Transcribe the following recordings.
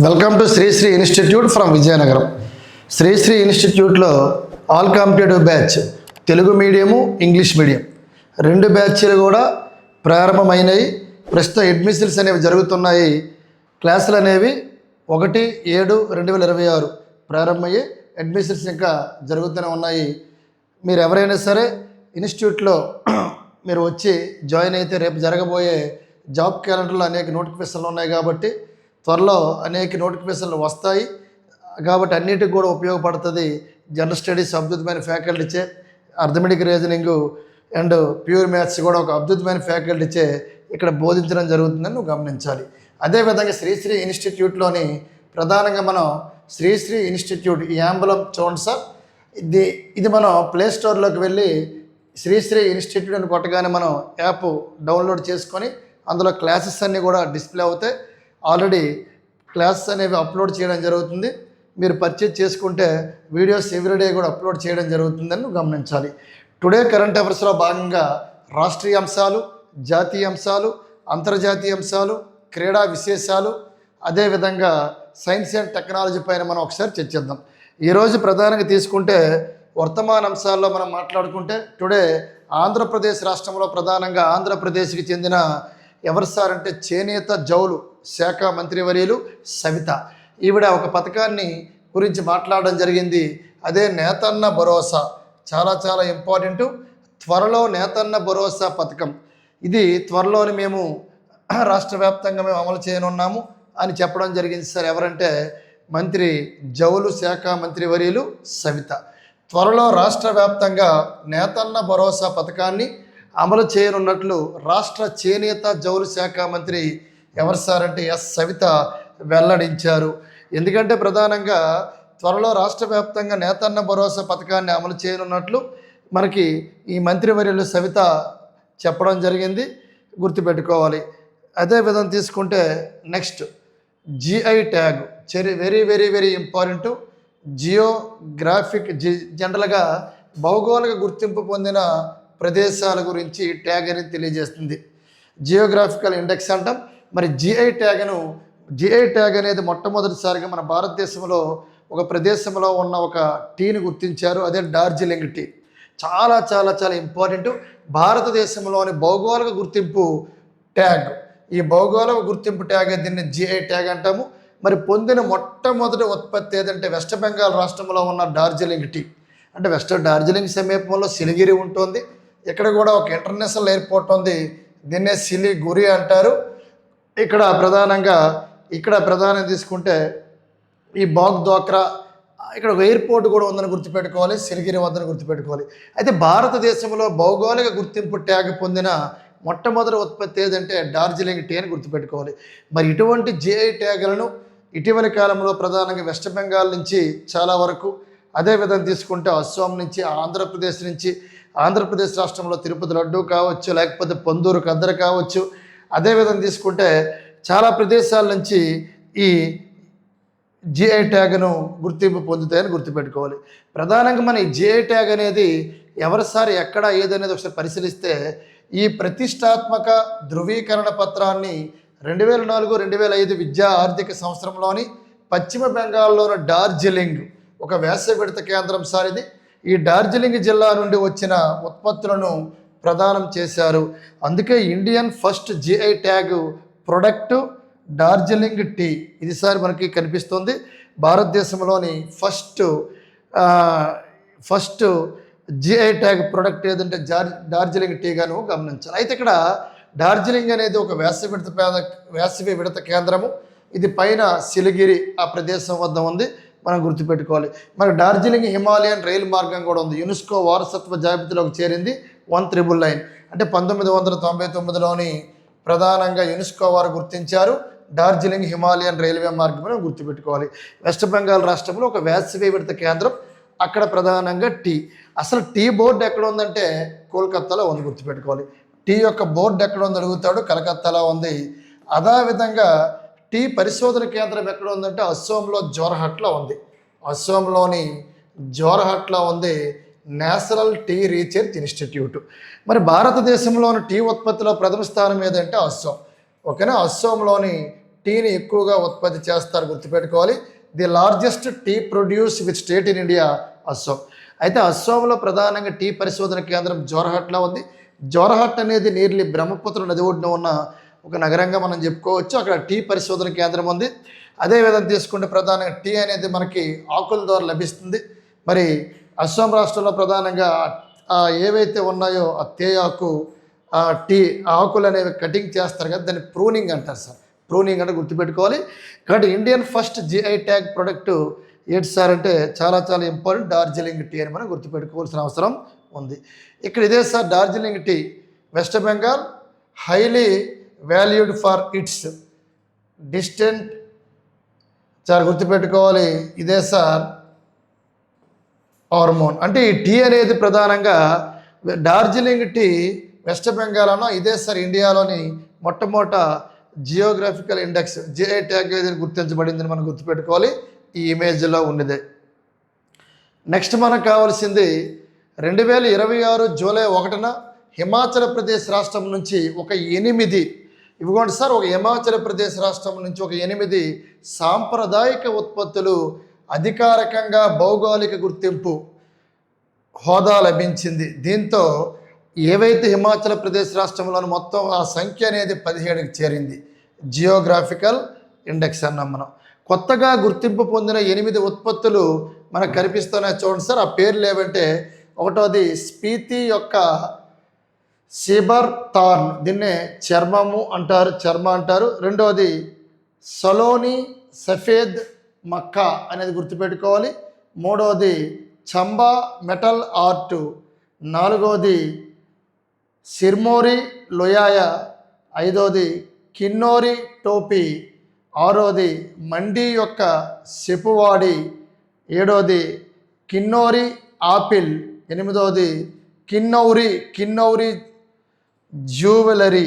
Welcome to Sri Sri institute from Vizianagaram. శ్రీశ్రీ ఇన్స్టిట్యూట్లో all competitive batch Telugu medium, English medium రెండు బ్యాచ్లు కూడా ప్రారంభమైనవి. ప్రస్తుతం అడ్మిషన్స్ అనేవి జరుగుతున్నాయి. క్లాసులు అనేవి 1/7/2026 ప్రారంభమయ్యి అడ్మిషన్స్ ఇంకా జరుగుతూనే ఉన్నాయి. మీరు ఎవరైనా సరే ఇన్స్టిట్యూట్లో మీరు వచ్చి జాయిన్ అయితే రేపు జరగబోయే జాబ్ క్యాలెండర్లో అనేక నోటిఫికేషన్లు ఉన్నాయి కాబట్టి త్వరలో అనేక నోటిఫికేషన్లు వస్తాయి కాబట్టి అన్నిటికి కూడా ఉపయోగపడుతుంది. జనరల్ స్టడీస్ అద్భుతమైన ఫ్యాకల్టీచే, arithmetic reasoning and pure maths కూడా ఒక అద్భుతమైన ఫ్యాకల్టీచే ఇక్కడ బోధించడం జరుగుతుందని నువ్వు గమనించాలి. అదేవిధంగా శ్రీశ్రీ ఇన్స్టిట్యూట్లోని ప్రధానంగా మనం శ్రీశ్రీ ఇన్స్టిట్యూట్ ఈ యాంబులం చూడండి సార్, ఇది మనం ప్లే స్టోర్లోకి వెళ్ళి శ్రీశ్రీ ఇన్స్టిట్యూట్ అని కొట్టగానే మనం యాప్ డౌన్లోడ్ చేసుకొని అందులో క్లాసెస్ అన్నీ కూడా డిస్ప్లే అవుతాయి. ఆల్రెడీ క్లాసెస్ అనేవి అప్లోడ్ చేయడం జరుగుతుంది. మీరు పర్చేజ్ చేసుకుంటే వీడియోస్ ఎవ్రీడే కూడా అప్లోడ్ చేయడం జరుగుతుందని గమనించాలి. టుడే కరెంట్ అఫైర్స్లో భాగంగా రాష్ట్రీయ అంశాలు, జాతీయ అంశాలు, అంతర్జాతీయ అంశాలు, క్రీడా విశేషాలు, అదేవిధంగా సైన్స్ అండ్ టెక్నాలజీ పైన మనం ఒకసారి చర్చిద్దాం. ఈరోజు ప్రధానంగా తీసుకుంటే వర్తమాన అంశాల్లో మనం మాట్లాడుకుంటే టుడే ఆంధ్రప్రదేశ్ రాష్ట్రంలో ప్రధానంగా ఆంధ్రప్రదేశ్కి చెందిన ఎవరు సార్ అంటే చేనేత జౌలు శాఖ మంత్రివర్యులు సవిత. ఈవిడ ఒక పథకాన్ని గురించి మాట్లాడడం జరిగింది. అదే నేతన్న భరోసా. చాలా చాలా ఇంపార్టెంటు. త్వరలో నేతన్న భరోసా పథకం ఇది త్వరలోని మేము రాష్ట్ర వ్యాప్తంగా మేము అమలు చేయనున్నాము అని చెప్పడం జరిగింది సార్. ఎవరంటే మంత్రి జౌలు శాఖ మంత్రివర్యులు సవిత. త్వరలో రాష్ట్ర వ్యాప్తంగా నేతన్న భరోసా పథకాన్ని అమలు చేయనున్నట్లు రాష్ట్ర చేనేత జౌలు శాఖ మంత్రి ఎవరు సార్ అంటే ఎస్ సవిత వెల్లడించారు. ఎందుకంటే ప్రధానంగా త్వరలో రాష్ట్ర వ్యాప్తంగా నేతన్న భరోసా పథకాన్ని అమలు చేయనున్నట్లు మనకి ఈ మంత్రివర్యులు సవిత చెప్పడం జరిగింది, గుర్తుపెట్టుకోవాలి. అదేవిధంగా తీసుకుంటే next GI tag very very very important. Geographic జనరల్గా భౌగోళిక గుర్తింపు పొందిన ప్రదేశాల గురించి ట్యాగ్ అనేది తెలియజేస్తుంది. జియోగ్రాఫికల్ ఇండెక్స్ అంటాం. మరి జిఐ ట్యాగ్ అనేది మొట్టమొదటిసారిగా మన భారతదేశంలో ఒక ప్రదేశంలో ఉన్న ఒక టీని గుర్తించారు. అదే డార్జిలింగ్ టీ. చాలా చాలా చాలా ఇంపార్టెంట్. భారతదేశంలోని భౌగోళిక గుర్తింపు ట్యాగ్, ఈ భౌగోళిక గుర్తింపు ట్యాగ్ దీన్ని జిఐ ట్యాగ్ అంటాము. మరి పొందిన మొట్టమొదటి ఉత్పత్తి ఏదంటే వెస్ట్ బెంగాల్ రాష్ట్రంలో ఉన్న డార్జిలింగ్ టీ. అంటే డార్జిలింగ్ సమీపంలో సిలిగిరి ఉంటుంది. ఇక్కడ కూడా ఒక ఇంటర్నేషనల్ ఎయిర్పోర్ట్ ఉంది, దీన్నే సిలిగురి అంటారు. ఇక్కడ ప్రధానంగా తీసుకుంటే ఈ బాగ్దోక్రా ఇక్కడ ఒక ఎయిర్పోర్ట్ కూడా ఉందని గుర్తుపెట్టుకోవాలి, సిలిగిరి వద్దని గుర్తుపెట్టుకోవాలి. అయితే భారతదేశంలో భౌగోళిక గుర్తింపు ట్యాగ్ పొందిన మొట్టమొదటి ఉత్పత్తి ఏదంటే డార్జిలింగ్ టీ అని గుర్తుపెట్టుకోవాలి. మరి ఇటువంటి జిఐ ట్యాగులను ఇటీవలి కాలంలో ప్రధానంగా వెస్ట్ బెంగాల్ నుంచి చాలా వరకు, అదేవిధంగా తీసుకుంటే అస్సాం నుంచి, ఆంధ్రప్రదేశ్ రాష్ట్రంలో తిరుపతి లడ్డు కావచ్చు, లేకపోతే పొందూరు కద్దరు కావచ్చు, అదేవిధంగా తీసుకుంటే చాలా ప్రదేశాల నుంచి ఈ జిఐ ట్యాగ్ను గుర్తింపు పొందుతాయని గుర్తుపెట్టుకోవాలి. ప్రధానంగా మన ఈ జిఐ ట్యాగ్ అనేది ఎవరిసారి ఎక్కడ ఏదనేది ఒకసారి పరిశీలిస్తే ఈ ప్రతిష్టాత్మక ధృవీకరణ పత్రాన్ని 2004-2005 విద్యా ఆర్థిక సంవత్సరంలోని పశ్చిమ బెంగాల్లోని డార్జిలింగ్ ఒక వేసవి విడత కేంద్రం సార్ ఇది. ఈ డార్జిలింగ్ జిల్లా నుండి వచ్చిన ఉత్పత్తులను ప్రదానం చేశారు. అందుకే Indian first GI tag product Darjeeling tea ఇది సార్ మనకి కనిపిస్తుంది. భారతదేశంలోని ఫస్ట్ జిఐ ట్యాగ్ ప్రొడక్ట్ ఏదంటే డార్జిలింగ్ టీగా నువ్వు గమనించాలి. అయితే ఇక్కడ డార్జిలింగ్ అనేది ఒక వేసవి విడత కేంద్రము. ఇది పైన సిలిగిరి ఆ ప్రదేశం వద్ద ఉంది, మనం గుర్తుపెట్టుకోవాలి. మరి డార్జిలింగ్ హిమాలయన్ రైలు మార్గం కూడా ఉంది. యునెస్కో వారసత్వ జాబితాలోకి చేరింది 1999. అంటే 1999లోని ప్రధానంగా యునెస్కో వారు గుర్తించారు డార్జిలింగ్ హిమాలయన్ రైల్వే మార్గం అని గుర్తుపెట్టుకోవాలి. వెస్ట్ బెంగాల్ రాష్ట్రంలో ఒక వేసవి విడత కేంద్రం, అక్కడ ప్రధానంగా టీ. అసలు టీ బోర్డు ఎక్కడ ఉందంటే కోల్కత్తాలో ఉంది, గుర్తుపెట్టుకోవాలి. టీ యొక్క బోర్డు ఎక్కడ ఉంది అడుగుతాడు, కలకత్తాలో ఉంది. అదేవిధంగా టీ పరిశోధన కేంద్రం ఎక్కడ ఉందంటే అస్సాంలో జోర్హట్లో ఉంది నేషనల్ టీ రీసెర్చ్ ఇన్స్టిట్యూట్. మరి భారతదేశంలోని టీ ఉత్పత్తిలో ప్రథమ స్థానం ఏదంటే అస్సాం. ఓకేనా, అస్సాంలోని టీని ఎక్కువగా ఉత్పత్తి చేస్తారు, గుర్తుపెట్టుకోవాలి. The largest tea produce with state in India Assam. అయితే అస్సాంలో ప్రధానంగా టీ పరిశోధన కేంద్రం జోర్హట్లో ఉంది. జోర్హట్ అనేది నీర్లి బ్రహ్మపుత్ర నది ఒడ్డున ఉన్న ఒక నగరంగా మనం చెప్పుకోవచ్చు. అక్కడ టీ పరిశోధన కేంద్రం ఉంది. అదేవిధంగా తీసుకుంటే ప్రధానంగా టీ అనేది మనకి ఆకుల ద్వారా లభిస్తుంది. మరి అస్సాం రాష్ట్రంలో ప్రధానంగా ఏవైతే ఉన్నాయో ఆ తేయాకు, టీ ఆకులు అనేవి కటింగ్ చేస్తారు కదా, దాన్ని ప్రూనింగ్ అంటారు సార్. ప్రూనింగ్ అంటే గుర్తుపెట్టుకోవాలి. కాబట్టి Indian first GI tag product ఏంటి సార్ అంటే చాలా చాలా ఇంపార్టెంట్, డార్జిలింగ్ టీ అని మనం గుర్తుపెట్టుకోవాల్సిన అవసరం ఉంది. ఇక్కడ ఇదే sir Darjeeling tea, West Bengal, highly valued for its distant sir, గుర్తుపెట్టుకోవాలి. ఇదే సార్ హార్మోన్. అంటే ఈ టీ అనేది ప్రధానంగా డార్జిలింగ్ టీ వెస్ట్ బెంగాల్లోనో, ఇదే సార్ ఇండియాలోని మొట్టమొదట జియోగ్రఫికల్ ఇండెక్స్ జిఐ ట్యాగ్ అనేది గుర్తించబడిందని మనం గుర్తుపెట్టుకోవాలి. ఈ ఇమేజ్లో ఉన్నదే. నెక్స్ట్ మనకు కావాల్సింది 2026 జూలై 1న హిమాచల్ ప్రదేశ్ రాష్ట్రం నుంచి ఒక 8, ఇవ్వండి సార్, ఒక హిమాచల్ ప్రదేశ్ రాష్ట్రం నుంచి ఒక 8 సాంప్రదాయిక ఉత్పత్తులు అధికారికంగా భౌగోళిక గుర్తింపు హోదా లభించింది. దీంతో ఏవైతే హిమాచల్ ప్రదేశ్ రాష్ట్రంలోని మొత్తం ఆ సంఖ్య అనేది 17కి చేరింది. జియోగ్రాఫికల్ ఇండెక్స్ అన్నాం మనం. కొత్తగా గుర్తింపు పొందిన 8 ఉత్పత్తులు మనకు కనిపిస్తున్నాయి చూడండి సార్. ఆ పేర్లు ఏవంటే, ఒకటోది స్పీతి యొక్క సిబర్ తార్న్, దీన్నే చర్మ అంటారు. రెండవది సలోని సఫేద్ మక్కా అనేది గుర్తుపెట్టుకోవాలి. మూడవది చంబా మెటల్ ఆర్ట్. నాలుగవది సిర్మోరి లొయాయ. ఐదవది కిన్నోరి టోపీ. ఆరోది మండి యొక్క సెపువాడి. ఏడవది కిన్నోరి ఆపిల్. ఎనిమిదవది కిన్నౌరి జ్యువెలరీ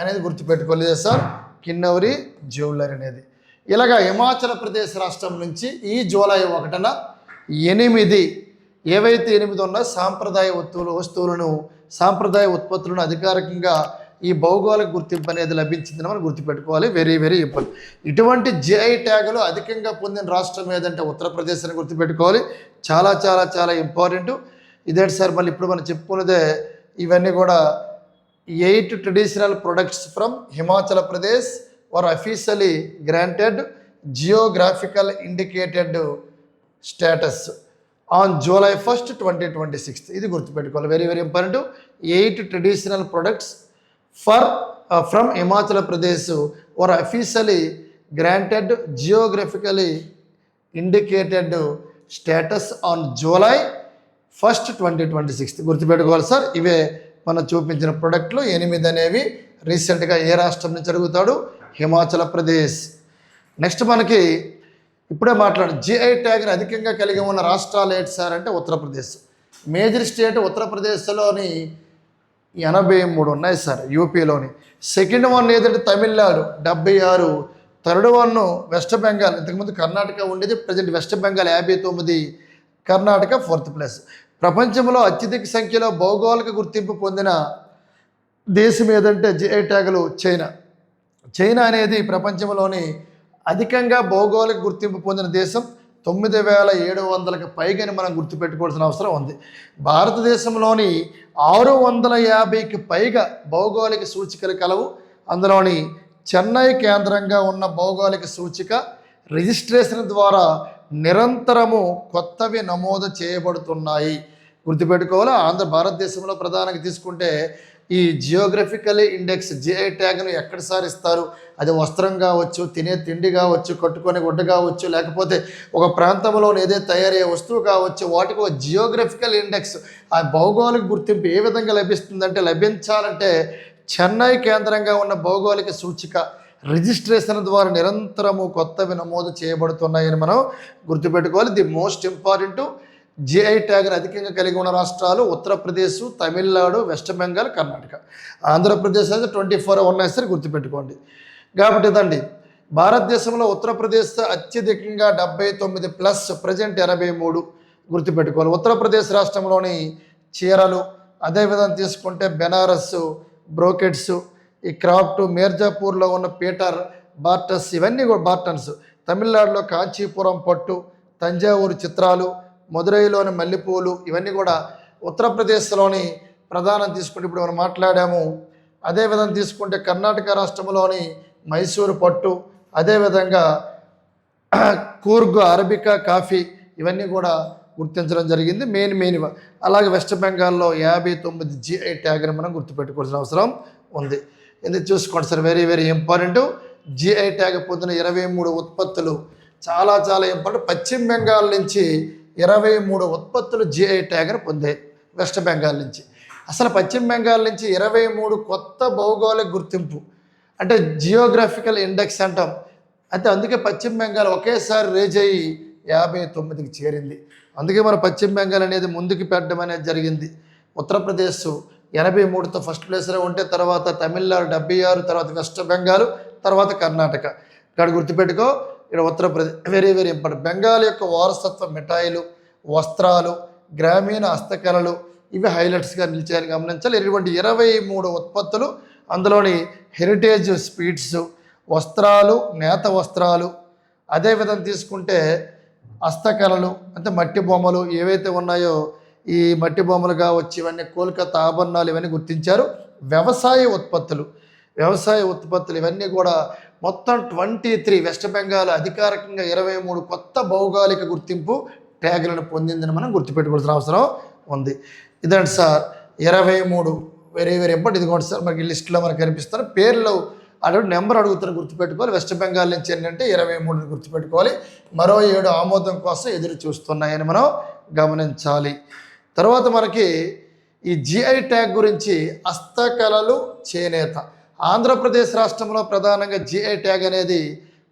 అనేది గుర్తుపెట్టుకోలేదు సార్. కిన్నౌరి జ్యువెలరీ అనేది. ఇలాగా హిమాచల్ ప్రదేశ్ రాష్ట్రం నుంచి ఈ జూలై 1న 8 ఏవైతే 8 ఉన్నాయో సాంప్రదాయ ఉత్పత్తులను అధికారికంగా ఈ భౌగోళిక గుర్తింపు అనేది లభించిందని మనం గుర్తుపెట్టుకోవాలి. Very very important. ఇటువంటి జిఐ ట్యాగులు అధికంగా పొందిన రాష్ట్రం ఏదంటే ఉత్తరప్రదేశ్ అని గుర్తుపెట్టుకోవాలి. చాలా చాలా చాలా ఇంపార్టెంట్. ఇదేంటి సార్, మళ్ళీ ఇప్పుడు మనం చెప్పుకున్నదే ఇవన్నీ కూడా 8 traditional products from Himachal Pradesh were officially granted geographical indicated status on July 1, 2026. ఇది గుర్తుపెట్టుకోవాలి, very very important. 8 traditional products from Himachal Pradesh were officially granted geographically indicated status on July 1, 2026. గుర్తుపెట్టుకోవాలి సార్. ఇవే మనం చూపించిన ప్రొడక్ట్లు 8 అనేవి రీసెంట్గా ఏ రాష్ట్రం నుంచి అడుగుతాడు? హిమాచల్ ప్రదేశ్. నెక్స్ట్ మనకి ఇప్పుడే జిఐ ట్యాగ్ని అధికంగా కలిగి ఉన్న రాష్ట్రాలు ఏంటి సార్ అంటే ఉత్తరప్రదేశ్. మేజర్ స్టేట్ ఉత్తరప్రదేశ్లోని 83 ఉన్నాయి సార్ యూపీలోని. సెకండ్ వన్ ఏదంటే Tamil Nadu 76. Third one west Bengal, ఇంతకుముందు కర్ణాటక ఉండేది, present west Bengal 59, Karnataka 4th place. ప్రపంచంలో అత్యధిక సంఖ్యలో భౌగోళిక గుర్తింపు పొందిన దేశం ఏదంటే జిఐ ట్యాగులు చైనా అనేది ప్రపంచంలోని అధికంగా భౌగోళిక గుర్తింపు పొందిన దేశం. 9,700కి పైగాని మనం గుర్తుపెట్టుకోవాల్సిన అవసరం ఉంది. భారతదేశంలోని 650కి పైగా భౌగోళిక సూచికలు కలవు. అందులోని చెన్నై కేంద్రంగా ఉన్న భౌగోళిక సూచిక రిజిస్ట్రేషన్ ద్వారా నిరంతరము కొత్తవి నమోదు చేయబడుతున్నాయి. గుర్తుపెట్టుకోవాలి. భారతదేశంలో ప్రధానంగా తీసుకుంటే ఈ జియోగ్రఫికల్ ఇండెక్స్ జిఐ ట్యాగ్ను ఎక్కడ సారిస్తారు? అది వస్త్రం కావచ్చు, తినే తిండి కావచ్చు, కట్టుకునే గుడ్డ కావచ్చు, లేకపోతే ఒక ప్రాంతంలోని ఏదైతే తయారయ్యే వస్తువు కావచ్చు, వాటికి ఒక జియోగ్రఫికల్ ఇండెక్స్, ఆ భౌగోళిక గుర్తింపు ఏ విధంగా లభిస్తుందంటే, లభించాలంటే చెన్నై కేంద్రంగా ఉన్న భౌగోళిక సూచిక రిజిస్ట్రేషన్ ద్వారా నిరంతరము కొత్తవి నమోదు చేయబడుతున్నాయని మనం గుర్తుపెట్టుకోవాలి. ది మోస్ట్ ఇంపార్టెంట్ జిఐ ట్యాగ్ని అధికంగా కలిగి ఉన్న రాష్ట్రాలు ఉత్తరప్రదేశ్, తమిళనాడు, వెస్ట్ బెంగాల్, కర్ణాటక. ఆంధ్రప్రదేశ్ అయితే 24 ఉన్నాయి సరే గుర్తుపెట్టుకోండి. కాబట్టి ఇదండి భారతదేశంలో ఉత్తరప్రదేశ్ అత్యధికంగా 79+, ప్రజెంట్ 83 గుర్తుపెట్టుకోవాలి. ఉత్తరప్రదేశ్ రాష్ట్రంలోని చీరలు, అదేవిధంగా తీసుకుంటే బెనారస్ బ్రోకెట్స్, ఈ క్రాఫ్ట్, మీర్జాపూర్లో ఉన్న పీటర్ బార్టస్, ఇవన్నీ కూడా బార్టన్స్. తమిళనాడులో కాంచీపురం పట్టు, తంజావూరు చిత్రాలు, మదురైలోని మల్లెపూలు, ఇవన్నీ కూడా ఉత్తరప్రదేశ్లోని ప్రధానం తీసుకుంటే ఇప్పుడు మనం మాట్లాడాము. అదేవిధంగా తీసుకుంటే కర్ణాటక రాష్ట్రంలోని మైసూరు పట్టు, అదేవిధంగా కూర్గ్ అరబికా కాఫీ, ఇవన్నీ కూడా గుర్తించడం జరిగింది మెయిన్. అలాగే వెస్ట్ బెంగాల్లో 59 GI ట్యాగ్ని మనం గుర్తుపెట్టుకోవాల్సిన అవసరం ఉంది. ఇది చూసుకోండి sir, very important. GI tag పొందిన 23 ఉత్పత్తులు చాలా ఇంపార్టెంట్. పశ్చిమ బెంగాల్ నుంచి 23 ఉత్పత్తులు GI ట్యాగ్ని పొందాయి వెస్ట్ బెంగాల్ నుంచి. అసలు పశ్చిమ బెంగాల్ నుంచి 23 కొత్త భౌగోళిక గుర్తింపు, అంటే జియోగ్రఫికల్ ఇండెక్స్ అంటాం. అయితే అందుకే పశ్చిమ బెంగాల్ ఒకేసారి రేజ్ అయ్యి 59కి చేరింది. అందుకే మన పశ్చిమ బెంగాల్ అనేది ముందుకు పెట్టడం అనేది జరిగింది. ఉత్తరప్రదేశ్ 83తో ఫస్ట్ ప్లేస్లో ఉంటే, తర్వాత తమిళనాడు 76, తర్వాత వెస్ట్ బెంగాల్, తర్వాత కర్ణాటక. ఇక్కడ గుర్తుపెట్టుకో, ఇక్కడ ఉత్తరప్రదేశ్ వెరీ ఇంపార్టెంట్. బెంగాల్ యొక్క వారసత్వ మిఠాయిలు, వస్త్రాలు, గ్రామీణ హస్తకళలు, ఇవి హైలైట్స్గా నిలిచాయని గమనించాలి. ఇటువంటి 23 ఉత్పత్తులు, అందులోని హెరిటేజ్ స్వీట్స్, వస్త్రాలు, నేత వస్త్రాలు, అదేవిధంగా తీసుకుంటే హస్తకళలు అంటే మట్టి బొమ్మలు ఏవైతే ఉన్నాయో, ఈ మట్టి బొమ్మలు కావచ్చు, ఇవన్నీ కోల్కతా ఆభరణాలు, ఇవన్నీ గుర్తించారు. వ్యవసాయ ఉత్పత్తులు ఇవన్నీ కూడా మొత్తం 23. వెస్ట్ బెంగాల్ అధికారికంగా 23 కొత్త భౌగోళిక గుర్తింపు ట్యాగులను పొందిందని మనం గుర్తుపెట్టుకోవాల్సిన అవసరం ఉంది. ఇదండి సార్ 23 వెరీ ఇంపార్టెంట్. ఇదిగోండి సార్, మనకి లిస్టులో మనకు కనిపిస్తారు. పేర్లు అడుగు నెంబర్ అడుగుతారు, గుర్తుపెట్టుకోవాలి. వెస్ట్ బెంగాల్ నుంచి ఏంటంటే 23 గుర్తుపెట్టుకోవాలి. మరో 7 ఆమోదం కోసం ఎదురు చూస్తున్నాయని మనం గమనించాలి. తర్వాత మనకి ఈ GI ట్యాగ్ గురించి హస్తకళలు, చేనేత. ఆంధ్రప్రదేశ్ రాష్ట్రంలో ప్రధానంగా GI ట్యాగ్ అనేది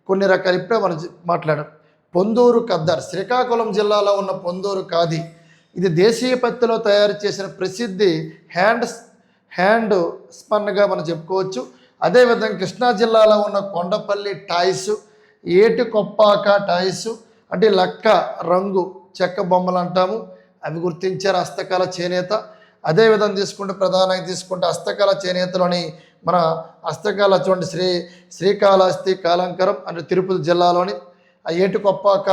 కొన్ని రకాలు ఇప్పుడే మనం మాట్లాడాం. పొందూరు ఖద్దర్, శ్రీకాకుళం జిల్లాలో ఉన్న పొందూరు ఖాదీ, ఇది దేశీయ పత్తిలో తయారు చేసిన ప్రసిద్ధి హ్యాండ్ స్పన్గా మనం చెప్పుకోవచ్చు. అదేవిధంగా కృష్ణా జిల్లాలో ఉన్న కొండపల్లి టాయ్స్, ఏటి కొప్పాక టాయ్స్ అంటే లక్క రంగు చెక్క బొమ్మలు అంటాము, అవి గుర్తించారు. హస్తకళ, చేనేత. అదేవిధంగా ప్రధానంగా తీసుకుంటే హస్తకళ, చేనేతలోని మన హస్తకళ చూడండి, శ్రీకాళహస్తి కాలంకరం అంటే తిరుపతి జిల్లాలోని ఆ ఏటి కొప్పాక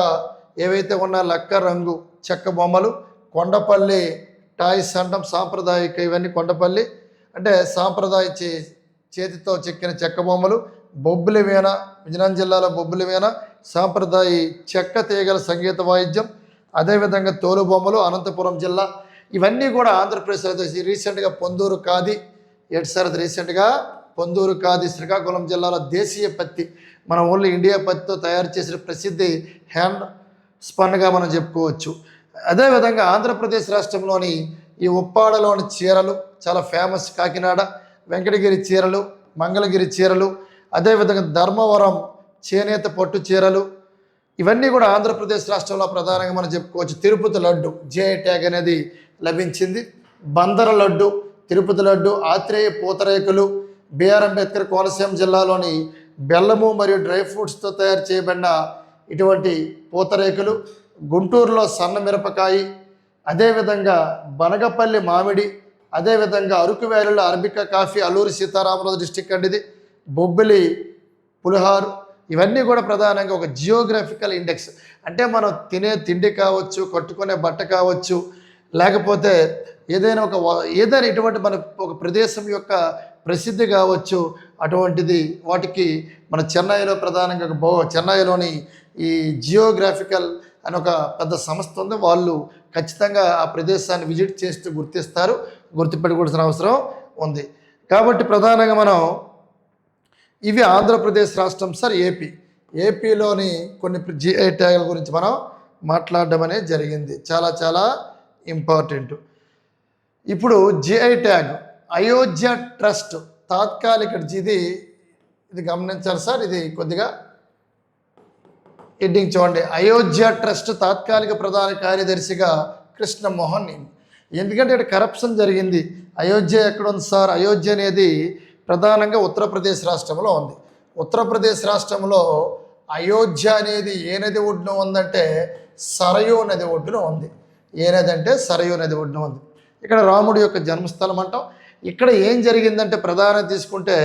ఏవైతే ఉన్న లక్క రంగు చెక్క బొమ్మలు, కొండపల్లి టాయ్స్ అంటాం సాంప్రదాయిక, ఇవన్నీ కొండపల్లి అంటే సాంప్రదాయ చేతితో చెక్కిన చెక్క బొమ్మలు. బొబ్బిలి వీణ, విజయనగరం జిల్లాలో బొబ్బిలి వీణ సాంప్రదాయ చెక్క తీగల సంగీత వాయిద్యం. అదేవిధంగా తోలు బొమ్మలు, అనంతపురం జిల్లా, ఇవన్నీ కూడా ఆంధ్రప్రదేశ్. రీసెంట్గా పొందూరు ఖాదీ, రీసెంట్గా పొందూరు ఖాదీ శ్రీకాకుళం జిల్లాలో దేశీయ పత్తి, మన ఓన్లీ ఇండియా పత్తితో తయారు చేసిన ప్రసిద్ధి హ్యాండ్ స్పన్గా మనం చెప్పుకోవచ్చు. అదేవిధంగా ఆంధ్రప్రదేశ్ రాష్ట్రంలోని ఈ ఉప్పాడలోని చీరలు చాలా ఫేమస్. కాకినాడ వెంకటగిరి చీరలు, మంగళగిరి చీరలు, అదేవిధంగా ధర్మవరం చేనేత పట్టు చీరలు, ఇవన్నీ కూడా ఆంధ్రప్రదేశ్ రాష్ట్రంలో ప్రధానంగా మనం చెప్పుకోవచ్చు. తిరుపతి లడ్డు GI ట్యాగ్ అనేది లభించింది. బందర లడ్డు, తిరుపతి లడ్డు, ఆత్రేయ పూతరేకులు, బిఆర్ అంబేద్కర్ కోనసీమ జిల్లాలోని బెల్లము మరియు డ్రై ఫ్రూట్స్తో తయారు చేయబడిన ఇటువంటి పూతరేకులు, గుంటూరులో సన్న మిరపకాయ, అదేవిధంగా బనగపల్లి మామిడి, అదేవిధంగా అరకు వ్యాలీలో arabica coffee, Alluri Sitaramaraju district అండి ఇది, బొబ్బిలి పులిహారు, ఇవన్నీ కూడా ప్రధానంగా ఒక జియోగ్రఫికల్ ఇండెక్స్. అంటే మనం తినే తిండి కావచ్చు, కట్టుకునే బట్ట కావచ్చు, లేకపోతే ఏదైనా ఇటువంటి మన ఒక ప్రదేశం యొక్క ప్రసిద్ధి కావచ్చు, అటువంటిది వాటికి మన చెన్నైలో ప్రధానంగా చెన్నైలోని ఈ జియోగ్రాఫికల్ అని ఒక పెద్ద సంస్థ ఉంది. వాళ్ళు ఖచ్చితంగా ఆ ప్రదేశాన్ని విజిట్ చేస్తూ గుర్తిస్తారు, గుర్తుపెట్టుకోవాల్సిన అవసరం ఉంది. కాబట్టి ప్రధానంగా మనం ఇవి ఆంధ్రప్రదేశ్ రాష్ట్రం సార్. ఏపీలోని కొన్ని GI ట్యాగుల గురించి మనం మాట్లాడడం అనేది జరిగింది, చాలా ఇంపార్టెంట్. ఇప్పుడు GI ట్యాగ్ అయోధ్య ట్రస్ట్ తాత్కాలిక, ఇది గమనించాలి సార్, ఇది కొద్దిగా హెడ్డింగ్ చూడండి. అయోధ్య ట్రస్ట్ తాత్కాలిక ప్రధాన కార్యదర్శిగా కృష్ణమోహన్. ఎందుకంటే ఇక్కడ కరప్షన్ జరిగింది. అయోధ్య ఎక్కడ ఉంది సార్? అయోధ్య అనేది ప్రధానంగా ఉత్తరప్రదేశ్ రాష్ట్రంలో ఉంది. ఉత్తరప్రదేశ్ రాష్ట్రంలో అయోధ్య అనేది ఏ నది ఒడ్డున ఉందంటే సరయూ నది ఒడ్డున ఉంది. ఏ నది అంటే సరయూ నది ఒడ్డున ఉంది. ఇక్కడ రాముడి యొక్క జన్మస్థలం అంటాం. ఇక్కడ ఏం జరిగిందంటే ప్రధానంగా తీసుకుంటే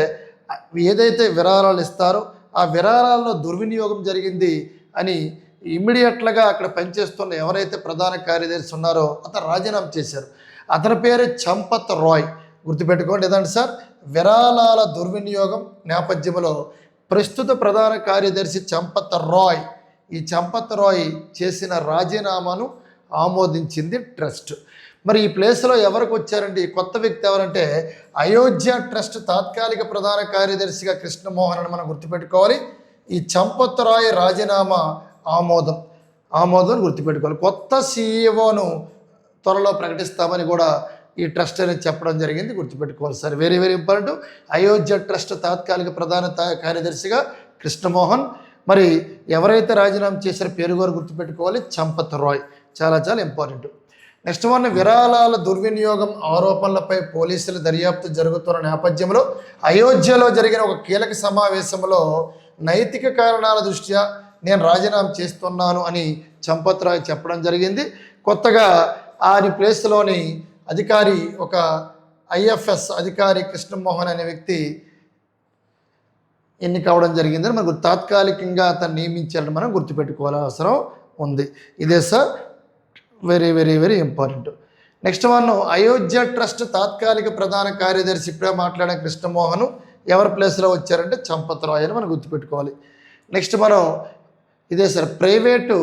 ఏదైతే విరాళాలు ఇస్తారో ఆ విరాళాల్లో దుర్వినియోగం జరిగింది అని ఇమ్మీడియట్గా అక్కడ పనిచేస్తున్న ఎవరైతే ప్రధాన కార్యదర్శి ఉన్నారో అతను రాజీనామా చేశారు. అతని పేరు చంపత్ రాయ్. గుర్తుపెట్టుకోండి. ఏదండి సార్, విరాళాల దుర్వినియోగం నేపథ్యంలో ప్రస్తుత ప్రధాన కార్యదర్శి చంపత్ రాయ్, ఈ చంపత్ రాయ్ చేసిన రాజీనామాను ఆమోదించింది ట్రస్ట్. మరి ఈ ప్లేస్లో ఎవరికి వచ్చారంటే ఈ కొత్త వ్యక్తి ఎవరంటే అయోధ్య ట్రస్ట్ తాత్కాలిక ప్రధాన కార్యదర్శిగా కృష్ణమోహన్ అని మనం గుర్తుపెట్టుకోవాలి. ఈ చంపత్ రాయ్ రాజీనామా ఆమోదం గుర్తుపెట్టుకోవాలి. కొత్త సీఈఓను త్వరలో ప్రకటిస్తామని కూడా ఈ ట్రస్ట్ అనేది చెప్పడం జరిగింది. గుర్తుపెట్టుకోవాలి sir, very very important. Ayodhya trust తాత్కాలిక ప్రధాన కార్యదర్శిగా కృష్ణమోహన్. మరి ఎవరైతే రాజీనామా చేశారో పేరు కూడా గుర్తుపెట్టుకోవాలి, చంపత్ రాయ్. చాలా చాలా ఇంపార్టెంట్. నెక్స్ట్ వన్, విరాళాల దుర్వినియోగం ఆరోపణలపై పోలీసుల దర్యాప్తు జరుగుతున్న నేపథ్యంలో అయోధ్యలో జరిగిన ఒక కీలక సమావేశంలో నైతిక కారణాల దృష్ట్యా నేను రాజీనామా చేస్తున్నాను అని చంపత్ రాయ్ చెప్పడం జరిగింది. కొత్తగా ఆయన ప్లేస్లోని అధికారి, ఒక ఐఎఫ్ఎస్ అధికారి కృష్ణమోహన్ అనే వ్యక్తి ఎన్నిక అవడం జరిగిందని మనకు తాత్కాలికంగా అతను నియమించాలని మనం గుర్తుపెట్టుకోవాల్సిన అవసరం ఉంది. ఇదే sir very very very important. Next one, Ayodhya trust తాత్కాలిక ప్రధాన కార్యదర్శి ఇప్పుడే మాట్లాడిన కృష్ణమోహన్ ఎవరి ప్లేస్లో వచ్చారంటే చంపత్ రాయ్ అని మనం గుర్తుపెట్టుకోవాలి. నెక్స్ట్ మనం ఇదే సార్, ప్రైవేటు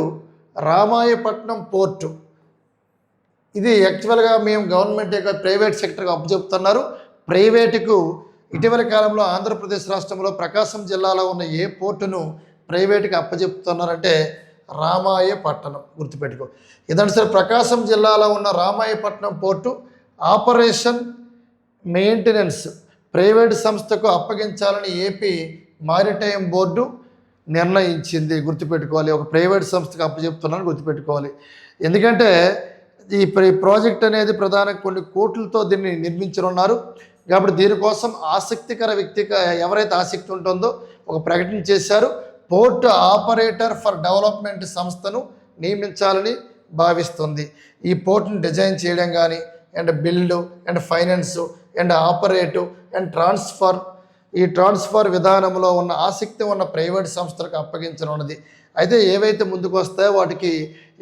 రామాయపట్నం పోర్టు. ఇది యాక్చువల్గా మేము గవర్నమెంట్ యొక్క ప్రైవేట్ సెక్టర్గా అప్పచెప్తున్నారు. ప్రైవేటుకు ఇటీవల కాలంలో ఆంధ్రప్రదేశ్ రాష్ట్రంలో ప్రకాశం జిల్లాలో ఉన్న ఏ పోర్టును ప్రైవేటుకి అప్పచెప్తున్నారంటే రామాయపట్నం. గుర్తుపెట్టుకో. ఇదంటే సార్, ప్రకాశం జిల్లాలో ఉన్న Ramayapatnam port operation maintenance private సంస్థకు అప్పగించాలని ఏపీ మారిటైమ్ బోర్డు నిర్ణయించింది. గుర్తుపెట్టుకోవాలి. ఒక ప్రైవేట్ సంస్థకు అప్పచెప్తున్నారని గుర్తుపెట్టుకోవాలి. ఎందుకంటే ఈ ప్రాజెక్ట్ అనేది ప్రధాన కొన్ని కోట్లతో దీన్ని నిర్మించనున్నారు. కాబట్టి దీనికోసం ఆసక్తికర వ్యక్తిగా ఎవరైతే ఆసక్తి ఉంటుందో ఒక ప్రకటన చేశారు. పోర్ట్ ఆపరేటర్ ఫర్ డెవలప్మెంట్ సంస్థను నియమించాలని భావిస్తుంది. ఈ పోర్టును డిజైన్ చేయడం కానీ and build and finance and operate and transfer విధానంలో ఉన్న ఆసక్తి ఉన్న ప్రైవేట్ సంస్థలకు అప్పగించనున్నది. అయితే ఏవైతే ముందుకు వస్తాయో వాటికి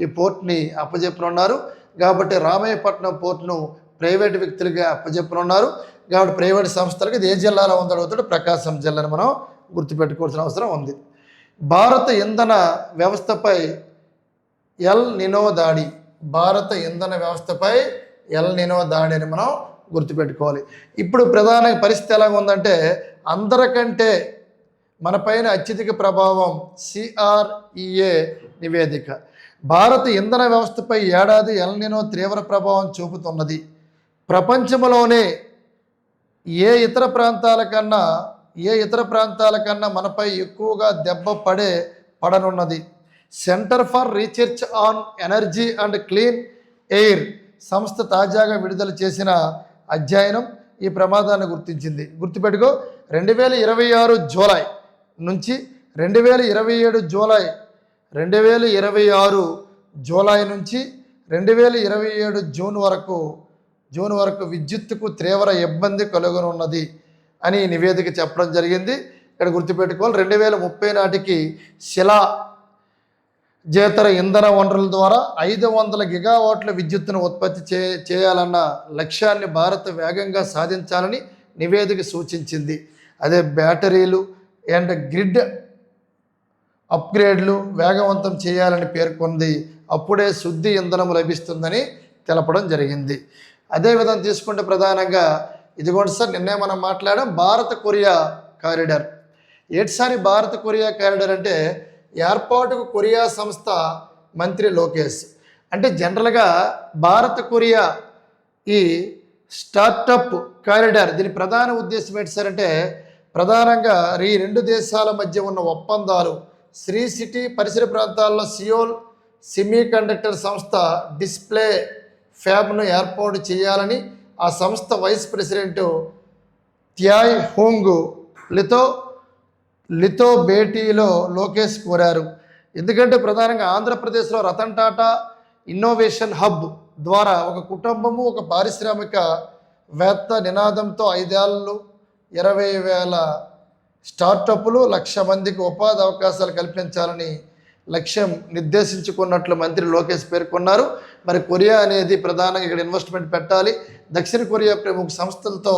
ఈ పోర్ట్ని అప్పచెప్పనున్నారు. కాబట్టి రామాయపట్నం పోర్టును ప్రైవేట్ వ్యక్తులుగా అప్పచెప్పనున్నారు. కాబట్టి ప్రైవేట్ సంస్థలకు ఇది ఏ జిల్లాలో ఉందడుగుతాడు, ప్రకాశం జిల్లాను మనం గుర్తుపెట్టుకోవాల్సిన అవసరం ఉంది. భారత ఇంధన వ్యవస్థపై ఎల్ నినో దాడి. భారత ఇంధన వ్యవస్థపై ఎల్ నినో దాడి అని మనం గుర్తుపెట్టుకోవాలి. ఇప్పుడు ప్రధాన పరిస్థితి ఎలాగ ఉందంటే అందరికంటే మనపైన అత్యధిక ప్రభావం సిఆర్ఈఏ నివేదిక. భారత ఇంధన వ్యవస్థపై ఏడాది ఎల్ నినో తీవ్ర ప్రభావం చూపుతున్నది. ప్రపంచంలోనే ఏ ఇతర ప్రాంతాల కన్నా మనపై ఎక్కువగా దెబ్బ పడనున్నది. Centre for research on energy and clean air సంస్థ తాజాగా విడుదల చేసిన అధ్యయనం ఈ ప్రమాదాన్ని గుర్తించింది. గుర్తుపెట్టుకో, 2026 జూలై నుంచి 2027 జూలై నుంచి 2027 జూన్ వరకు విద్యుత్తుకు తీవ్ర ఇబ్బంది కలుగనున్నది అని నివేదిక చెప్పడం జరిగింది. ఇక్కడ గుర్తుపెట్టుకోవాలి, 2030 నాటికి జేతర ఇంధన వనరుల ద్వారా 500 గిగావాట్ల విద్యుత్తును ఉత్పత్తి చేయాలన్న లక్ష్యాన్ని భారత్ వేగంగా సాధించాలని నివేదిక సూచించింది. అదే బ్యాటరీలు అండ్ గ్రిడ్ అప్గ్రేడ్లు వేగవంతం చేయాలని పేర్కొంది. అప్పుడే శుద్ధి ఇంధనం లభిస్తుందని తెలపడం జరిగింది. అదేవిధంగా తీసుకుంటే ప్రధానంగా ఇదిగోండి సార్, నిన్నే మనం మాట్లాడాం భారత్ కొరియా కారిడార్. ఏటిసారి భారత్ కొరియా కారిడార్ అంటే ఏర్పాటుకు కొరియా సంస్థ మంత్రి లోకేష్. అంటే జనరల్గా భారత్ కొరియా ఈ స్టార్టప్ కారిడార్ దీని ప్రధాన ఉద్దేశం ఏంటి సార్ అంటే ప్రధానంగా ఈ రెండు దేశాల మధ్య ఉన్న ఒప్పందాలు శ్రీ సిటీ పరిసర ప్రాంతాల్లో సియోల్ సెమీకండక్టర్ సంస్థ డిస్ప్లే ఫ్యాబ్ను ఏర్పాటు చేయాలని ఆ సంస్థ వైస్ ప్రెసిడెంట్ త్యాయ్ హోంగ్ లితో భేటీలో లోకేష్ కోరారు. ఎందుకంటే ప్రధానంగా ఆంధ్రప్రదేశ్లో రతన్ టాటా ఇన్నోవేషన్ హబ్ ద్వారా ఒక కుటుంబము ఒక పారిశ్రామికవేత్త నినాదంతో 5 ఏళ్ళు 20,000 స్టార్టప్లు 1,00,000 మందికి ఉపాధి అవకాశాలు కల్పించాలని లక్ష్యం నిర్దేశించుకున్నట్లు మంత్రి లోకేష్ పేర్కొన్నారు. మరి కొరియా అనేది ప్రధానంగా ఇక్కడ ఇన్వెస్ట్మెంట్ పెట్టాలి. దక్షిణ కొరియా ప్రముఖ సంస్థలతో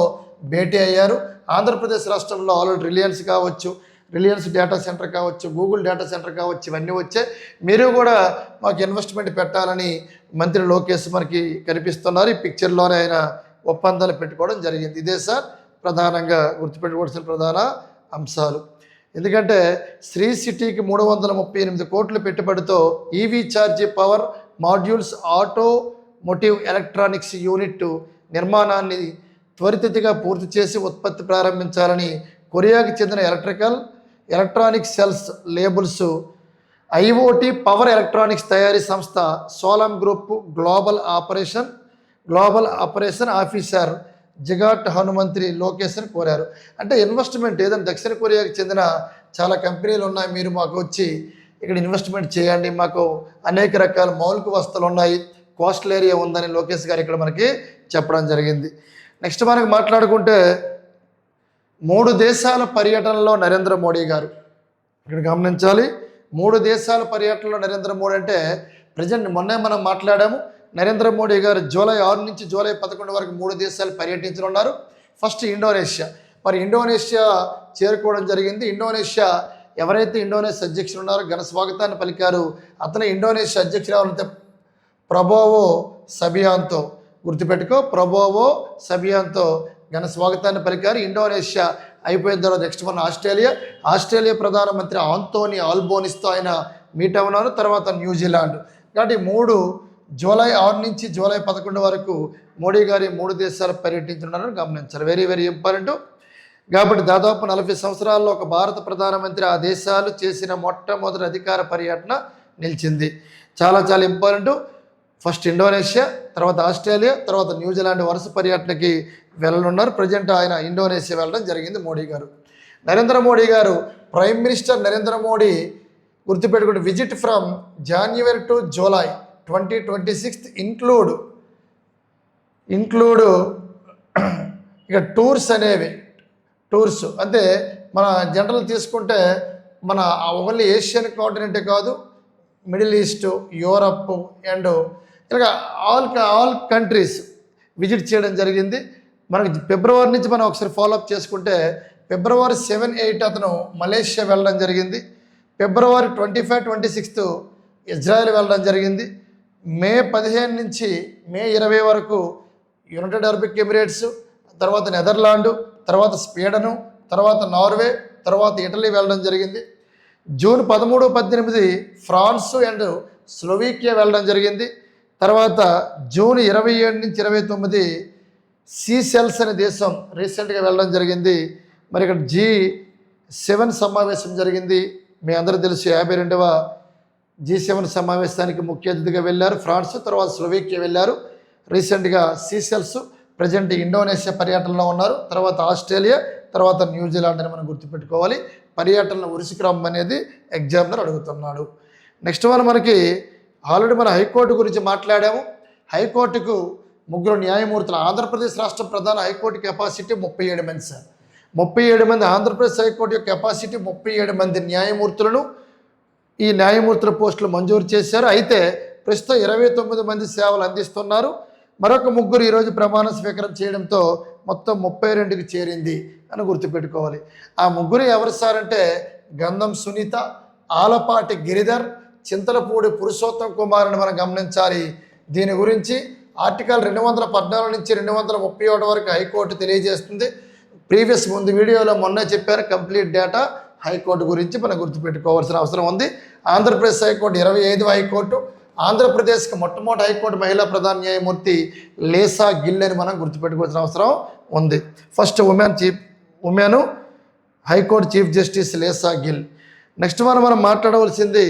భేటీ అయ్యారు. ఆంధ్రప్రదేశ్ రాష్ట్రంలో ఆల్రెడీ రిలయన్స్ కావచ్చు, రిలయన్స్ డేటా సెంటర్ కావచ్చు, గూగుల్ డేటా సెంటర్ కావచ్చు, ఇవన్నీ వచ్చాయి. మీరు కూడా మాకు ఇన్వెస్ట్మెంట్ పెట్టాలని మంత్రి లోకేష్ మనకి కనిపిస్తున్నారు. ఈ పిక్చర్లోనే ఆయన ఒప్పందాలు పెట్టుకోవడం జరిగింది. ఇదే సార్ ప్రధానంగా గుర్తుపెట్టుకోవాల్సిన ప్రధాన అంశాలు. ఎందుకంటే శ్రీ సిటీకి 338 కోట్ల పెట్టుబడితో EV charge power modules automotive electronics unit నిర్మాణాన్ని త్వరితగతిగా పూర్తి చేసి ఉత్పత్తి ప్రారంభించాలని కొరియాకి చెందిన electronic cells labels IoT power electronics తయారీ సంస్థ సోలం గ్రూప్ గ్లోబల్ ఆపరేషన్ ఆఫీసర్ జిగాట్ హనుమంత్రి లోకేష్ని కోరారు. అంటే ఇన్వెస్ట్మెంట్ ఏదైనా దక్షిణ కొరియాకి చెందిన చాలా కంపెనీలు ఉన్నాయి, మీరు మాకు వచ్చి ఇక్కడ ఇన్వెస్ట్మెంట్ చేయండి, మాకు అనేక రకాల మౌలిక వసతులు ఉన్నాయి, కోస్టల్ ఏరియా ఉందని లోకేష్ గారు ఇక్కడ మనకి చెప్పడం జరిగింది. నెక్స్ట్ మనకి మాట్లాడుకుంటే 3 దేశాల పర్యటనలో నరేంద్ర మోడీ గారు ఇక్కడ గమనించాలి. 3 దేశాల పర్యటనలో నరేంద్ర మోడీ అంటే ప్రజెంట్ మొన్నే మనం మాట్లాడాము. నరేంద్ర మోడీ గారు జూలై 6 నుంచి జూలై 11 వరకు 3 దేశాలు పర్యటించనున్నారు. ఫస్ట్ ఇండోనేషియా, మరి ఇండోనేషియా చేరుకోవడం జరిగింది. ఇండోనేషియా ఎవరైతే ఇండోనేషియా అధ్యక్షులు ఉన్నారో ఘన స్వాగతాన్ని పలికారు. అతను ఇండోనేషియా అధ్యక్షుడు ఎవరంటే ప్రబోవో సబియాంతో, గుర్తుపెట్టుకో, ప్రబోవో సబియాంతో ఘన స్వాగతాన్ని పలికారు. ఇండోనేషియా అయిపోయిన తర్వాత నెక్స్ట్ మన ఆస్ట్రేలియా ప్రధానమంత్రి ఆంటోనీ ఆల్బోనిస్తో ఆయన మీట్ అవున్నారు. తర్వాత న్యూజిలాండ్. కాబట్టి 3 జూలై 6 నుంచి జూలై 11 వరకు మోడీ గారి 3 దేశాలు పర్యటించున్నారని గమనించారు. Very very important. కాబట్టి దాదాపు 40 సంవత్సరాల్లో ఒక భారత ప్రధానమంత్రి ఆ దేశాలు చేసిన మొట్టమొదటి అధికార పర్యటన నిలిచింది. చాలా చాలా ఇంపార్టెంట్. ఫస్ట్ ఇండోనేషియా, తర్వాత ఆస్ట్రేలియా, తర్వాత న్యూజిలాండ్ వరుస పర్యటనకి వెళ్ళనున్నారు. ప్రజెంట్ ఆయన ఇండోనేషియా వెళ్ళడం జరిగింది మోడీ గారు. నరేంద్ర మోడీ గారు ప్రైమ్ మినిస్టర్ నరేంద్ర మోడీ గుర్తుపెట్టుకుంటే visit from January to July 2026 include ఇక టూర్స్ అనేవి అంటే మన జనరల్ తీసుకుంటే మన ఓన్లీ ఏషియన్ కాంటినెంటే కాదు, మిడిల్ ఈస్ట్, యూరప్ అండ్ ఇలాగ ఆల్ కంట్రీస్ విజిట్ చేయడం జరిగింది. మనకి ఫిబ్రవరి నుంచి మనం ఒకసారి ఫాలోఅప్ చేసుకుంటే ఫిబ్రవరి 7, 8 అతను మలేషియా వెళ్ళడం జరిగింది. ఫిబ్రవరి 25, 26 ఇజ్రాయెల్ వెళ్ళడం జరిగింది. మే 15 నుంచి మే 20 వరకు యునైటెడ్ అరబ్ ఎమిరేట్స్, తర్వాత నెదర్లాండ్, తర్వాత స్వీడను, తర్వాత నార్వే, తర్వాత ఇటలీ వెళ్ళడం జరిగింది. జూన్ 13, 18 ఫ్రాన్స్ అండ్ స్లోవేకియా వెళ్ళడం జరిగింది. తర్వాత జూన్ 27 నుంచి 29 సీసెల్స్ అనే దేశం రీసెంట్గా వెళ్ళడం జరిగింది. మరి ఇక్కడ G7 సమావేశం జరిగింది. మీ అందరూ తెలుసు 52వ G7 సమావేశానికి ముఖ్య అతిథిగా వెళ్ళారు ఫ్రాన్స్, తర్వాత స్లోవేకియా వెళ్ళారు. రీసెంట్గా సీసెల్స్, ప్రజెంట్ ఇండోనేషియా పర్యటనలో ఉన్నారు. తర్వాత ఆస్ట్రేలియా, తర్వాత న్యూజిలాండ్ అని మనం గుర్తుపెట్టుకోవాలి. పర్యటనలో ఉరుసుకురమ్మ అనేది ఎగ్జామినర్ అడుగుతున్నాడు. నెక్స్ట్ మనకి ఆల్రెడీ మన హైకోర్టు గురించి మాట్లాడాము. హైకోర్టుకు 3 న్యాయమూర్తులు. ఆంధ్రప్రదేశ్ రాష్ట్ర ప్రధాన హైకోర్టు కెపాసిటీ 37 మంది సార్. 37 మంది. ఆంధ్రప్రదేశ్ హైకోర్టు యొక్క కెపాసిటీ 37 మంది న్యాయమూర్తులను ఈ న్యాయమూర్తుల పోస్టులు మంజూరు చేశారు. అయితే ప్రస్తుతం 29 మంది సేవలు అందిస్తున్నారు. మరొక 3 ఈరోజు ప్రమాణ స్వీకారం చేయడంతో మొత్తం 32కి చేరింది అని గుర్తుపెట్టుకోవాలి. ఆ 3 ఎవరు సార్ అంటే గంధం సునీత, ఆలపాటి గిరిధర్, చింతలపూడి పురుషోత్తం కుమార్ అని మనం గమనించాలి. దీని గురించి ఆర్టికల్ 214 నుంచి 231 వరకు హైకోర్టు తెలియజేస్తుంది. ప్రీవియస్ ముందు వీడియోలో మొన్నే చెప్పారు కంప్లీట్ డేటా హైకోర్టు గురించి మనం గుర్తుపెట్టుకోవాల్సిన అవసరం ఉంది. ఆంధ్రప్రదేశ్ హైకోర్టు 25వ హైకోర్టు. ఆంధ్రప్రదేశ్కి మొట్టమొదటి హైకోర్టు మహిళా ప్రధాన న్యాయమూర్తి లేసా గిల్ అని మనం గుర్తుపెట్టుకోవాల్సిన అవసరం ఉంది. First women high court chief justice Lisa Gill. Next మనం మాట్లాడవలసింది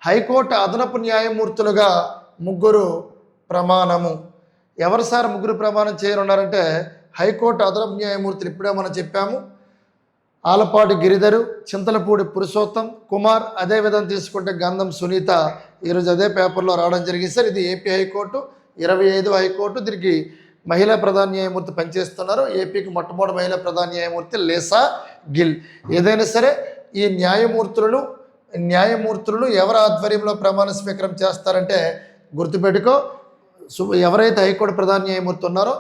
హైకోర్టు అదనపు న్యాయమూర్తులుగా 3 ప్రమాణము. ఎవరు సార్ 3 ప్రమాణం చేయనున్నారంటే హైకోర్టు అదనపు న్యాయమూర్తులు ఇప్పుడే మనం చెప్పాము. ఆలపాటి గిరిధరు, చింతలపూడి పురుషోత్తం కుమార్, అదేవిధంగా తీసుకుంటే గంధం సునీత ఈరోజు అదే పేపర్లో రావడం జరిగింది సార్. ఇది ఏపీ హైకోర్టు 25వ హైకోర్టు. దీనికి మహిళా ప్రధాన న్యాయమూర్తి పనిచేస్తున్నారు. ఏపీకి మొట్టమొదటి మహిళా ప్రధాన న్యాయమూర్తి లేసా గిల్. ఏదైనా సరే ఈ న్యాయమూర్తులను ఎవరి ఆధ్వర్యంలో ప్రమాణ స్వీకారం చేస్తారంటే గుర్తుపెట్టుకో, ఎవరైతే హైకోర్టు ప్రధాన న్యాయమూర్తి ఉన్నారో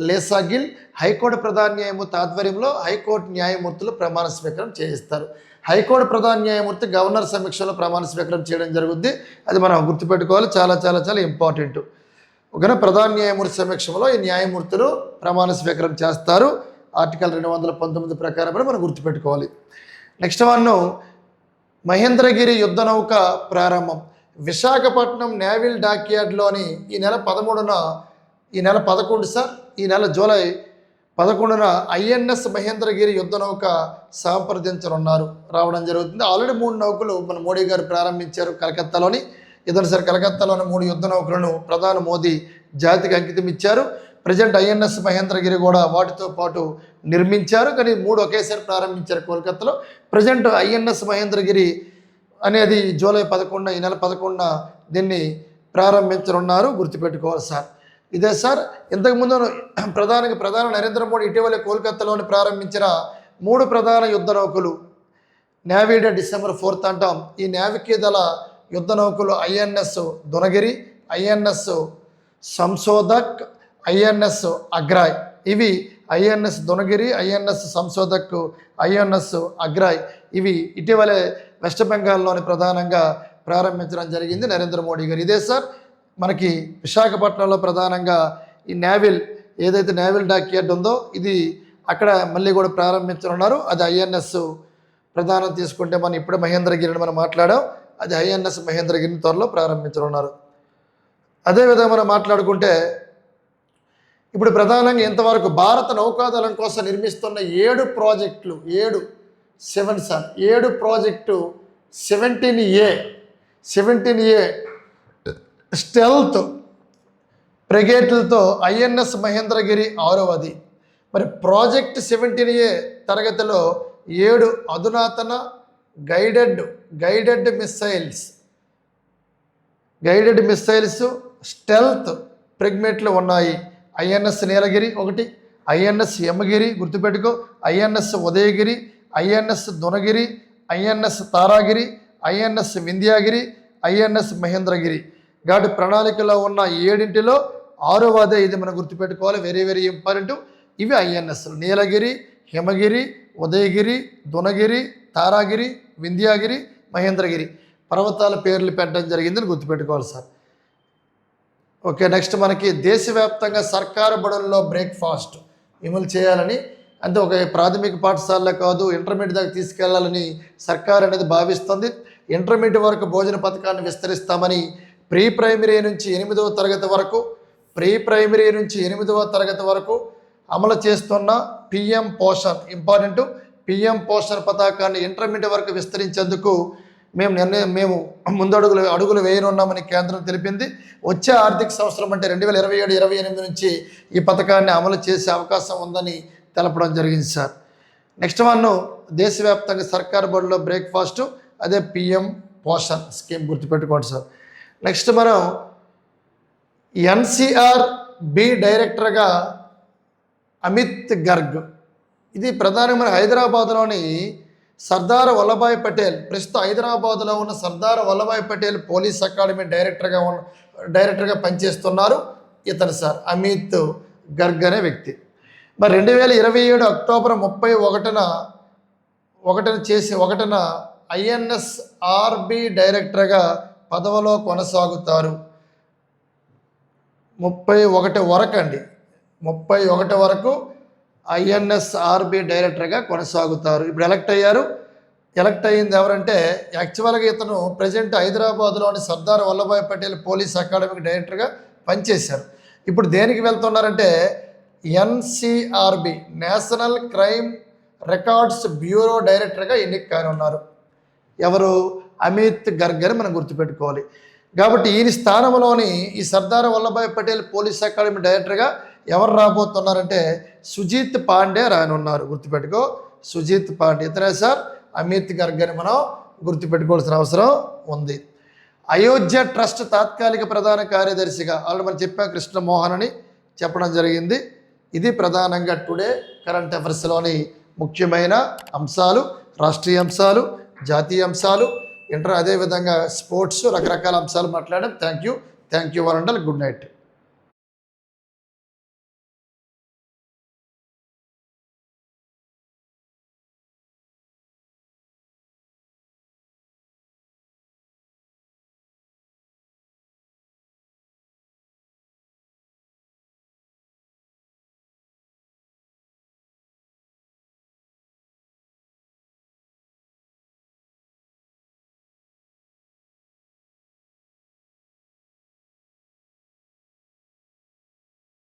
లేసా గిల్ హైకోర్టు ప్రధాన న్యాయమూర్తి ఆధ్వర్యంలో హైకోర్టు న్యాయమూర్తులు ప్రమాణ స్వీకారం చేయిస్తారు. హైకోర్టు ప్రధాన న్యాయమూర్తి గవర్నర్ సమీక్షలో ప్రమాణ స్వీకారం చేయడం జరుగుద్ది. అది మనం గుర్తుపెట్టుకోవాలి, చాలా చాలా చాలా ఇంపార్టెంట్. ఓకేనా, ప్రధాన న్యాయమూర్తి సమీక్షంలో ఈ న్యాయమూర్తులు ప్రమాణ స్వీకారం చేస్తారు. ఆర్టికల్ 219 ప్రకారం మనం గుర్తుపెట్టుకోవాలి. నెక్స్ట్ వన్, మహేంద్రగిరి యుద్ధ నౌక ప్రారంభం. విశాఖపట్నం నేవల్ డాక్యార్డ్లోని ఈ నెల 11 జూలై 11న ఐఎన్ఎస్ మహేంద్రగిరి యుద్ధ నౌక రావడం జరుగుతుంది. ఆల్రెడీ 3 నౌకలు మన మోడీ గారు ప్రారంభించారు కలకత్తాలోని. ఇదొకసారి కలకత్తాలోని 3 యుద్ధ నౌకలను ప్రధాని మోదీ జాతికి అంకితం ఇచ్చారు. ప్రజెంట్ ఐఎన్ఎస్ మహేంద్రగిరి కూడా వాటితో పాటు నిర్మించారు, కానీ 3 ఒకేసారి ప్రారంభించారు కోల్కత్తాలో. ప్రజెంట్ ఐఎన్ఎస్ మహేంద్రగిరి అనేది జూలై 11 ఈ నెల 11న దీన్ని ప్రారంభించనున్నారు, గుర్తుపెట్టుకోవాలి సార్. ఇదే సార్, ఇంతకుముందు ప్రధాని నరేంద్ర మోడీ ఇటీవల కోల్కత్తాలోని ప్రారంభించిన 3 ప్రధాన యుద్ధ నౌకలు నేవీ డే December 4 అంటాం. ఈ నావికీ దళ యుద్ధ నౌకలు INS Dunagiri, INS Samshodhak, INS Agray. ఇవి INS Dunagiri, INS Samshodhak, INS Agray ఇవి ఇటీవలే వెస్ట్ బెంగాల్లోని ప్రధానంగా ప్రారంభించడం జరిగింది నరేంద్ర మోడీ గారు. ఇదే సార్ మనకి విశాఖపట్నంలో ప్రధానంగా ఈ ఏదైతే నేవల్ డాక్యార్డ్ ఉందో ఇది అక్కడ మళ్ళీ కూడా ప్రారంభించనున్నారు. అది ఐఎన్ఎస్ ప్రధానం తీసుకుంటే మనం ఇప్పుడే మహేంద్రగిరిని మనం మాట్లాడాం, అది ఐఎన్ఎస్ మహేంద్రగిరిని త్వరలో ప్రారంభించనున్నారు. అదేవిధంగా మనం మాట్లాడుకుంటే ఇప్పుడు ప్రధానంగా ఇంతవరకు భారత నౌకాదళం కోసం నిర్మిస్తున్న 7 ప్రాజెక్టులు 7 ప్రాజెక్టు 17A స్టెల్త్ ఫ్రిగేట్లతో ఐఎన్ఎస్ మహేంద్రగిరి 6వది. మరి ప్రాజెక్ట్ 17A తరగతిలో 7 అధునాతన గైడెడ్ మిస్సైల్స్ స్టెల్త్ ఫ్రిగేట్లు ఉన్నాయి. ఐఎన్ఎస్ నీలగిరి 1, ఐఎన్ఎస్ యమగిరి గుర్తుపెట్టుకో, INS Udayagiri, INS Dunagiri, INS Taragiri, INS Vindhyagiri, INS Mahendragiri. ఘాటి ప్రణాళికలో ఉన్న 7 6వదే ఇది మనం గుర్తుపెట్టుకోవాలి, వెరీ వెరీ ఇంపార్టెంట్. ఇవి ఐఎన్ఎస్ నీలగిరి, హిమగిరి, ఉదయగిరి, దునగిరి, తారాగిరి, వింధ్యాగిరి, మహేంద్రగిరి పర్వతాల పేర్లు పెట్టడం జరిగిందని గుర్తుపెట్టుకోవాలి సార్. ఓకే, నెక్స్ట్ మనకి దేశవ్యాప్తంగా సర్కారు బడుల్లో బ్రేక్ఫాస్ట్ అమలు చేయాలని, అంటే ఒక ప్రాథమిక పాఠశాలలో కాదు ఇంటర్మీడియట్ దాకా తీసుకెళ్లాలని సర్కార్ అనేది భావిస్తుంది. ఇంటర్మీడియట్ వరకు భోజన పథకాన్ని విస్తరిస్తామని ప్రీ ప్రైమరీ నుంచి 8వ తరగతి వరకు అమలు చేస్తున్న PM Poshan important. PM Poshan పథకాన్ని ఇంటర్మీడియట్ వరకు విస్తరించేందుకు మేము అడుగులు వేయనున్నామని కేంద్రం తెలిపింది. వచ్చే ఆర్థిక సంవత్సరం అంటే 2027-28 నుంచి ఈ పథకాన్ని అమలు చేసే అవకాశం ఉందని తెలపడం జరిగింది సార్. నెక్స్ట్ వన్, దేశవ్యాప్తంగా సర్కారు బడుల్లో బ్రేక్ఫాస్ట్, అదే పిఎం పోషణ్ స్కీమ్ గుర్తుపెట్టుకోండి సార్. నెక్స్ట్ మనం NCRB డైరెక్టర్గా అమిత్ గర్గ్. ఇది ప్రధానమైన హైదరాబాద్లోని సర్దార్ వల్లభాయ్ పటేల్, ప్రస్తుతం హైదరాబాద్లో ఉన్న సర్దార్ వల్లభాయ్ పటేల్ పోలీస్ అకాడమీ డైరెక్టర్గా పనిచేస్తున్నారు ఇతను సార్ అమిత్ గర్గ్ అనే వ్యక్తి. మరి 2027 అక్టోబర్ 31న INSRB డైరెక్టర్గా పదవిలో కొనసాగుతారు. 31 వరకు INSRB డైరెక్టర్గా కొనసాగుతారు. ఇప్పుడు ఎలక్ట్ అయ్యింది ఎవరంటే, యాక్చువల్గా ఇతను ప్రజెంట్ హైదరాబాద్లోని సర్దార్ వల్లభాయ్ పటేల్ పోలీస్ అకాడమీకి డైరెక్టర్గా పనిచేశారు. ఇప్పుడు దేనికి వెళ్తున్నారంటే NCRB national crime records bureau డైరెక్టర్గా ఎన్నిక కానున్నారు. ఎవరు? అమిత్ గర్గ్ అని మనం గుర్తుపెట్టుకోవాలి. కాబట్టి ఈయన స్థానంలోని ఈ సర్దార్ వల్లభాయ్ పటేల్ పోలీస్ అకాడమీ డైరెక్టర్గా ఎవరు రాబోతున్నారంటే సుజీత్ పాండే రానున్నారు. గుర్తుపెట్టుకో, సుజీత్ పాండే. ఇతనే సార్ అమిత్ గర్గ్ అని మనం గుర్తుపెట్టుకోవాల్సిన అవసరం ఉంది. అయోధ్య ట్రస్ట్ తాత్కాలిక ప్రధాన కార్యదర్శిగా ఆల్రెడీ మనం చెప్పాం కృష్ణమోహన్ అని చెప్పడం జరిగింది. ఇది ప్రధానంగా టుడే కరెంట్ అఫైర్స్లోని ముఖ్యమైన అంశాలు, రాష్ట్రీయ అంశాలు, జాతీయ అంశాలు, అదేవిధంగా స్పోర్ట్స్, రకరకాల అంశాలు మాట్లాడాం. Thank you Warangal. Good night.